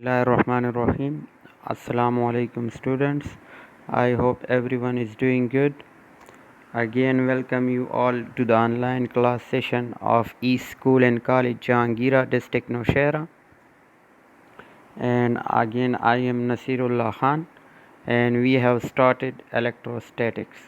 Bismillahirrahmanirrahim. Assalamu alaikum students. I hope everyone is doing good. Again welcome you all to the online class session of East School and College Jahangir District Nowshera. And again I am Nasirullah Khan and we have started electrostatics.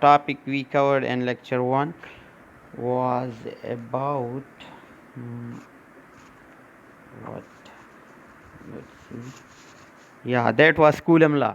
topic we covered in lecture 1 was about what, let's see, yeah, that was Coulomb law.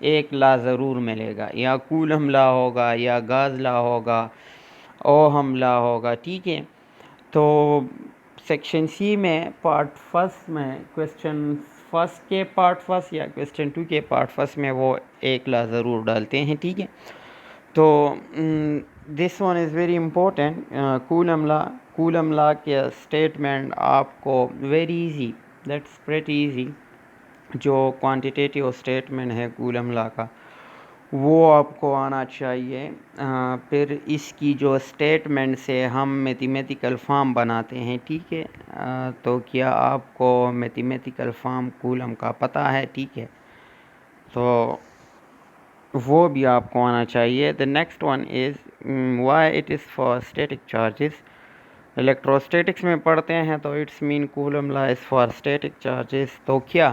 ایک لا ضرور ملے گا، یا کولم لا ہوگا یا گاز لا ہوگا، اوہم لا ہوگا، ٹھیک ہے. تو سیکشن سی میں پارٹ فرسٹ میں کویسچن فرسٹ کے پارٹ فرسٹ یا کویسچن 2 کے پارٹ فرسٹ میں وہ ایک لا ضرور ڈالتے ہیں، ٹھیک ہے. تو this one is very important. Coulomb law کے اسٹیٹمنٹ آپ کو very easy, that's pretty easy. جو کوانٹیٹیو اسٹیٹمنٹ ہے کولم لا کا وہ آپ کو آنا چاہیے. پھر اس کی جو اسٹیٹمنٹ سے ہم میتھمیٹیکل فارم بناتے ہیں، ٹھیک ہے. تو کیا آپ کو میتھمیٹیکل فارم کولم کا پتہ ہے؟ ٹھیک ہے، تو وہ بھی آپ کو آنا چاہیے. The next one is why it is for static charges. Electrostatics میں پڑھتے ہیں تو it's main Coulomb law is for static charges. تو کیا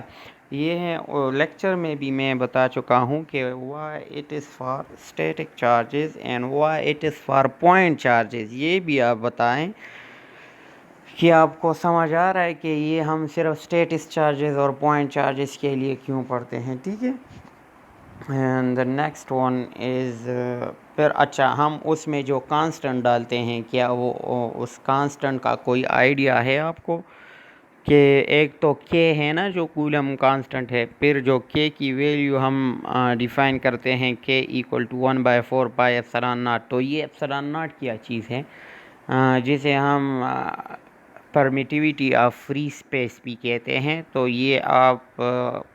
یہ ہے لیکچر میں بھی میں بتا چکا ہوں کہ Y it is for static charges and Y it is for point charges. یہ بھی آپ بتائیں کہ آپ کو سمجھ آ رہا ہے کہ یہ ہم صرف اسٹیٹس چارجز اور پوائنٹ چارجز کے لیے کیوں پڑھتے ہیں، ٹھیک ہے. اینڈ دا نیکسٹ ون از پھر اچھا ہم اس میں جو کانسٹنٹ ڈالتے ہیں، کیا وہ اس کانسٹنٹ کا کوئی آئیڈیا ہے آپ کو؟ کہ ایک تو کے ہے نا جو کولم کانسٹنٹ ہے، پھر جو کے کی ویلیو ہم ڈیفائن کرتے ہیں کے equal to 1/4 pi epsilon naught. تو یہ ایپسلان ناٹ کیا چیز ہے جسے ہم پرمیٹیویٹی آف فری اسپیس بھی کہتے ہیں. تو یہ آپ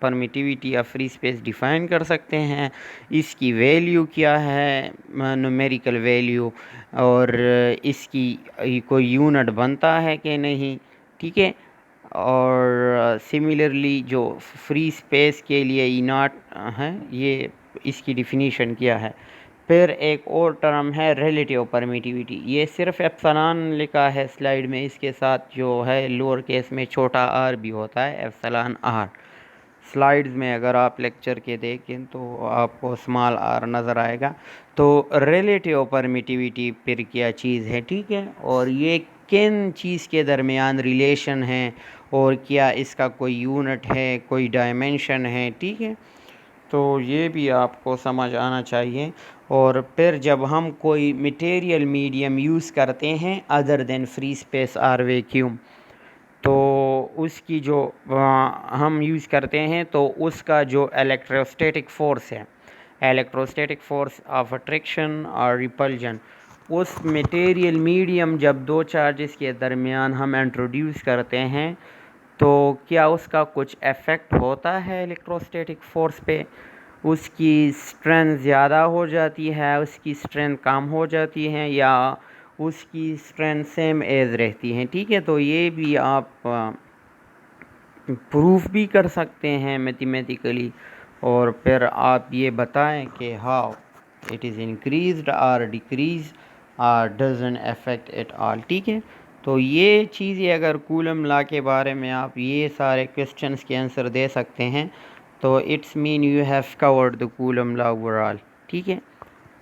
پرمیٹیویٹی آف فری اسپیس ڈیفائن کر سکتے ہیں. اس کی ویلیو کیا ہے، نومیریکل ویلیو، اور اس کی کوئی یونٹ بنتا ہے کہ نہیں، ٹھیک ہے. اور سملرلی جو فری اسپیس کے لیے ای ناٹ ہے، یہ اس کی ڈیفینیشن کیا ہے. پھر ایک اور ٹرم ہے ریلیٹیو پرمیٹیویٹی. یہ صرف ایپسلان لکھا ہے سلائیڈ میں، اس کے ساتھ جو ہے لوور کیس میں چھوٹا آر بھی ہوتا ہے، ایپسلان آر. سلائیڈز میں اگر آپ لیکچر کے دیکھیں تو آپ کو اسمال آر نظر آئے گا. تو ریلیٹیو پرمیٹیویٹی پھر کیا چیز ہے، ٹھیک ہے، اور یہ کن چیز کے درمیان ریلیشن ہے، اور کیا اس کا کوئی یونٹ ہے، کوئی ڈائمینشن ہے، ٹھیک ہے. تو یہ بھی آپ کو سمجھ آنا چاہیے. اور پھر جب ہم کوئی میٹیریل میڈیم یوز کرتے ہیں ادر دین فری اسپیس اور ویکیوم، تو اس کی جو ہم یوز کرتے ہیں تو اس کا جو الیکٹروسٹیٹک فورس ہے، الیکٹروسٹیٹک فورس آف اٹریکشن اور ریپلجن، اس میٹیریل میڈیم جب دو چارجز کے درمیان ہم انٹروڈیوس کرتے ہیں تو کیا اس کا کچھ ایفیکٹ ہوتا ہے الیکٹروسٹیٹک فورس پہ؟ اس کی اسٹرینتھ زیادہ ہو جاتی ہے، اس کی اسٹرینتھ کم ہو جاتی ہے، یا اس کی اسٹرینتھ سیم ایز رہتی ہیں، ٹھیک ہے. تو یہ بھی آپ پروف بھی کر سکتے ہیں میتھمیٹیکلی. اور پھر آپ یہ بتائیں کہ ہاؤ اٹ از انکریزڈ اور ڈیکریز اور ڈزنٹ افیکٹ ایٹ آل، ٹھیک ہے. تو یہ چیزیں اگر کولم لا کے بارے میں آپ یہ سارے کویسچنس کے آنسر دے سکتے ہیں تو it's mean you have covered the Coulomb law overall, ٹھیک ہے.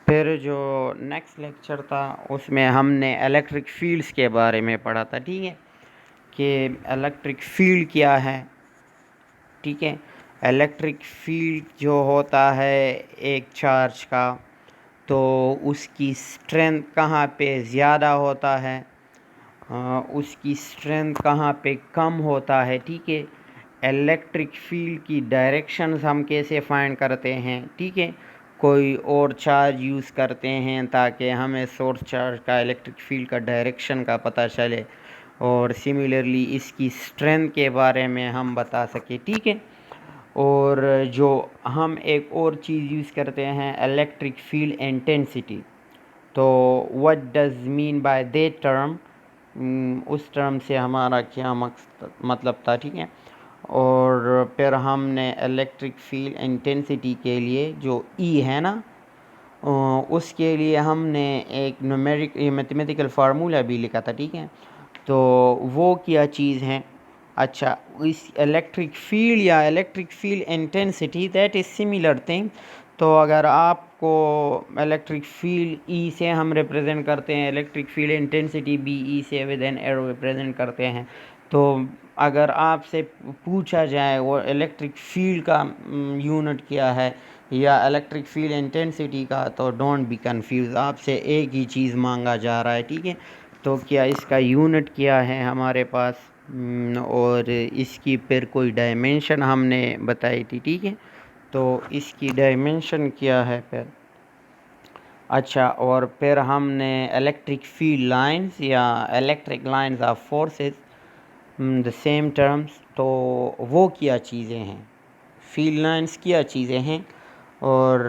پھر جو نیکسٹ لیکچر تھا اس میں ہم نے الیکٹرک فیلڈس کے بارے میں پڑھا تھا، ٹھیک ہے، کہ الیکٹرک فیلڈ کیا ہے، ٹھیک ہے. الیکٹرک فیلڈ جو ہوتا ہے ایک چارج کا، تو اس کی اسٹرینتھ کہاں پہ زیادہ ہوتا ہے، اس کی اسٹرینتھ کہاں پہ کم ہوتا ہے، ٹھیک ہے. الیکٹرک فیلڈ کی ڈائریکشنز ہم کیسے فائنڈ کرتے ہیں، ٹھیک ہے. کوئی اور چارج یوز کرتے ہیں تاکہ ہمیں سورس چارج کا الیکٹرک فیلڈ کا ڈائریکشن کا پتہ چلے، اور سملرلی اس کی اسٹرینتھ کے بارے میں ہم بتا سکیں، ٹھیک ہے. اور جو ہم ایک اور چیز یوز کرتے ہیں الیکٹرک فیلڈ انٹینسٹی. تو what does mean by that term، اس ٹرم سے ہمارا کیا مطلب تھا، ٹھیک ہے. اور پھر ہم نے الیکٹرک فیلڈ انٹینسٹی کے لیے جو ای ہے نا، اس کے لیے ہم نے ایک میتھمیٹیکل فارمولا بھی لکھا تھا، ٹھیک ہے. تو وہ کیا چیز ہے؟ اچھا، اس الیکٹرک فیلڈ یا electric field intensity that is similar thing. تو اگر آپ کو الیکٹرک فیلڈ ای سے ہم ریپرزینٹ کرتے ہیں، الیکٹرک فیلڈ انٹینسٹی بی ای سے ود این ایرو ریپرزینٹ کرتے ہیں، تو اگر آپ سے پوچھا جائے وہ الیکٹرک فیلڈ کا یونٹ کیا ہے، یا الیکٹرک فیلڈ انٹینسٹی کا، تو ڈونٹ بی کنفیوز، آپ سے ایک ہی چیز مانگا جا رہا ہے، ٹھیک ہے. تو کیا اس کا یونٹ کیا ہے ہمارے پاس، اور اس کی پھر کوئی ڈائمینشن ہم نے بتائی تھی، ٹھیک ہے. تو اس کی ڈائمینشن کیا ہے پھر. اچھا، اور پھر ہم نے الیکٹرک فیلڈ لائنز یا electric lines of forces the same terms, تو وہ کیا چیزیں ہیں، فیلڈ لائنز کیا چیزیں ہیں، اور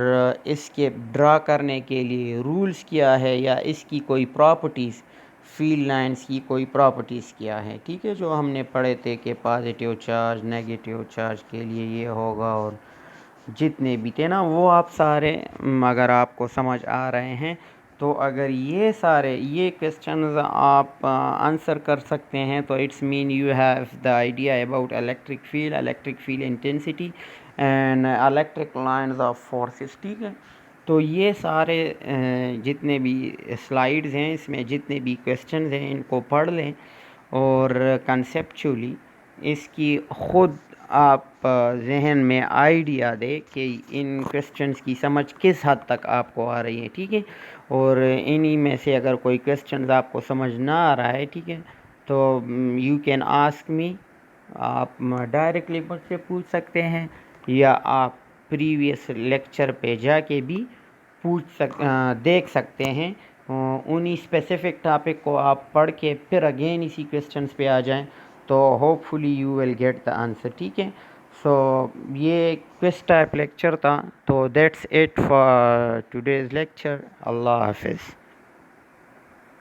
اس کے ڈرا کرنے کے لیے رولز کیا ہے، یا اس کی کوئی پراپرٹیز، فیلڈ لائنز کی کوئی پراپرٹیز کیا ہے، ٹھیک ہے، جو ہم نے پڑھے تھے کہ پازیٹیو چارج نیگیٹیو چارج کے لیے یہ ہوگا، اور جتنے بھی تھے نا وہ آپ سارے اگر آپ کو سمجھ آ رہے ہیں، تو اگر یہ کویسچنز آپ آنسر کر سکتے ہیں، تو it's mean you have the idea about electric field intensity and electric lines of forces, ٹھیک ہے. تو یہ سارے جتنے بھی سلائیڈز ہیں، اس میں جتنے بھی کویسچنز ہیں، ان کو پڑھ لیں، اور کنسیپچولی اس کی خود آپ ذہن میں آئیڈیا دے کہ ان کویسچنز کی سمجھ کس حد تک آپ کو آ رہی ہے، ٹھیک ہے. اور انہی میں سے اگر کوئی کویسچنز آپ کو سمجھ نہ آ رہا ہے، ٹھیک ہے، تو یو کین آسک می، آپ ڈائریکٹلی مجھ سے پوچھ سکتے ہیں، یا آپ پریویس لیکچر پہ جا کے بھی دیکھ سکتے ہیں. انہی اسپیسیفک ٹاپک کو آپ پڑھ کے پھر اگین اسی کویسچنز پہ آ جائیں، تو hopefully you will get the answer, ٹھیک ہے. سو یہ کوئز ٹائپ لیکچر تھا، تو that's it for today's lecture. اللہ حافظ.